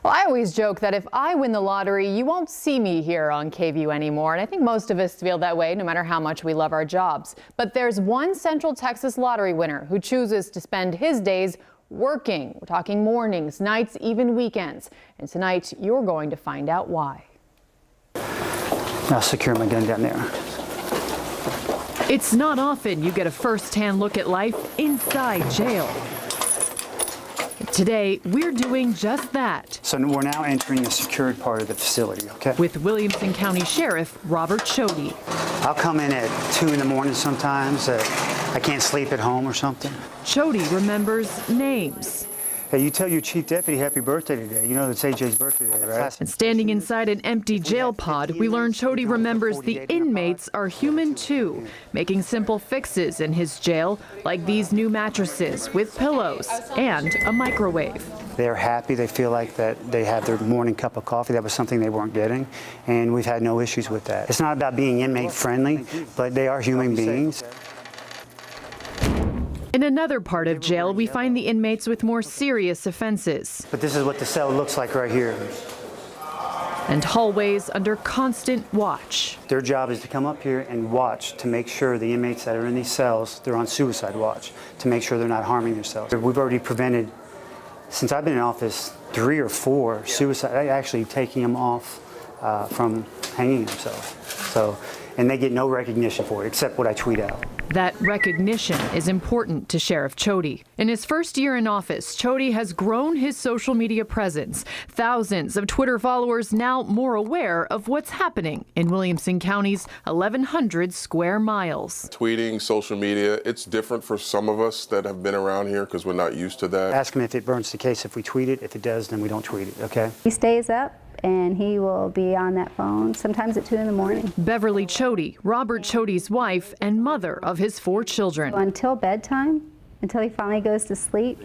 Well, I always joke that if I win the lottery, you won't see me here on KVUE anymore. And I think most of us feel that way, no matter how much we love our jobs. But there's one Central Texas lottery winner who chooses to spend his days working. We're talking mornings, nights, even weekends. And tonight, you're going to find out why. I'll secure my gun down there. It's not often you get a first-hand look at life inside jail. Today, we're doing just that. So we're now entering the secured part of the facility, okay? With Williamson County Sheriff Robert Chody. I'll come in at 2 in the morning sometimes. I can't sleep at home or something. Chody remembers names. Hey, you tell your chief deputy happy birthday today. You know it's AJ's birthday today, right? And standing inside an empty jail pod, we learn Chody remembers the inmates are human too, making simple fixes in his jail, like these new mattresses with pillows and a microwave. They're happy. They feel like that they have their morning cup of coffee. That was something they weren't getting, and we've had no issues with that. It's not about being inmate friendly, but they are human beings. In another part of jail, we find the inmates with more serious offenses. But this is what the cell looks like right here. And hallways under constant watch. Their job is to come up here and watch to make sure the inmates that are in these cells, they're on suicide watch, to make sure they're not harming themselves. We've already prevented, since I've been in office, 3 or 4 suicide, actually taking them off from hanging themselves. So, and they get no recognition for it, except what I tweet out. That recognition is important to Sheriff Chody. In his first year in office, Chody has grown his social media presence. Thousands of Twitter followers now more aware of what's happening in Williamson County's 1,100 square miles. Tweeting, social media, it's different for some of us that have been around here because we're not used to that. Ask him if it burns the case if we tweet it. If it does, then we don't tweet it, okay? He stays up and he will be on that phone, sometimes at 2 in the morning. Beverly Chody, Robert Chody's wife and mother of his 4 children. Until bedtime, until he finally goes to sleep,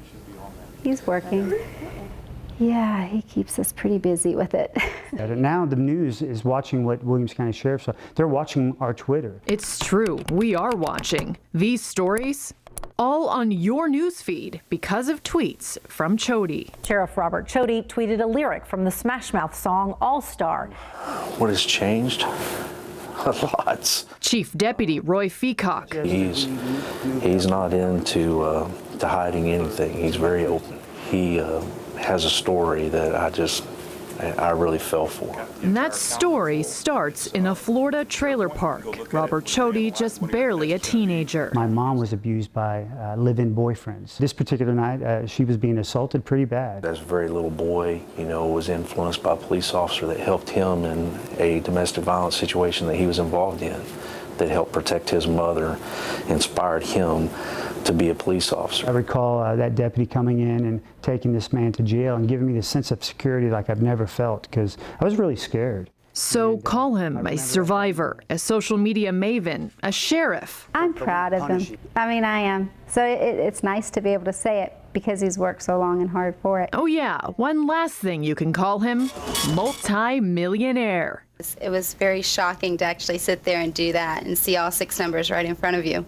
he's working. Yeah, he keeps us pretty busy with it. Now the news is watching what Williamson County Sheriff's are. They're watching our Twitter. It's true, we are watching. These stories, all on your news feed because of tweets from Chody. Sheriff Robert Chody tweeted a lyric from the Smash Mouth song All Star. What has changed? Lots. Chief Deputy Roy Feacock. He's not into to hiding anything. He's very open. He has a story that I really fell for. And that story starts in a Florida trailer park. Robert Chody just barely a teenager. My mom was abused by live-in boyfriends. This particular night, she was being assaulted pretty bad. As a very little boy, was influenced by a police officer that helped him in a domestic violence situation that he was involved in, that helped protect his mother, inspired him to be a police officer. I recall that deputy coming in and taking this man to jail and giving me this sense of security like I've never felt, because I was really scared. So call him a survivor, a social media maven, a sheriff. I'm proud of him. I mean, I am. So it's nice to be able to say it because he's worked so long and hard for it. Oh yeah, one last thing you can call him, multi-millionaire. It was very shocking to actually sit there and do that and see all 6 numbers right in front of you.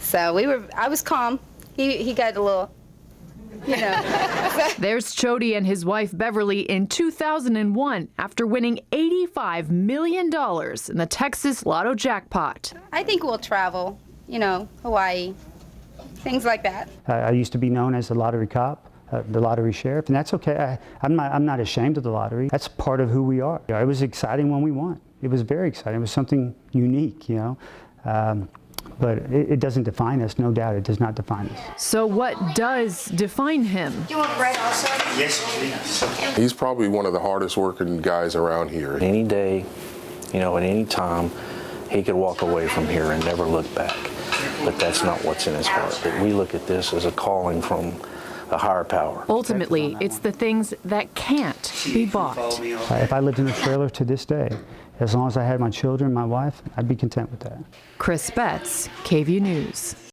So I was calm. He got a little, There's Chody and his wife Beverly in 2001 after winning $85 million in the Texas Lotto jackpot. I think we'll travel, Hawaii, things like that. I used to be known as the lottery cop, the lottery sheriff, and that's okay. I'm not ashamed of the lottery. That's part of who we are. It was exciting when we won. It was very exciting. It was something unique, But it doesn't define us, no doubt. It does not define us. So what does define him? You want bread also? Yes, please. He's probably one of the hardest working guys around here. Any day, at any time, he could walk away from here and never look back. But that's not what's in his heart. But we look at this as a calling from a higher power. Ultimately, it's the things that can't be bought. If I lived in a trailer to this day, as long as I had my children, my wife, I'd be content with that. Chris Betts, KVUE News.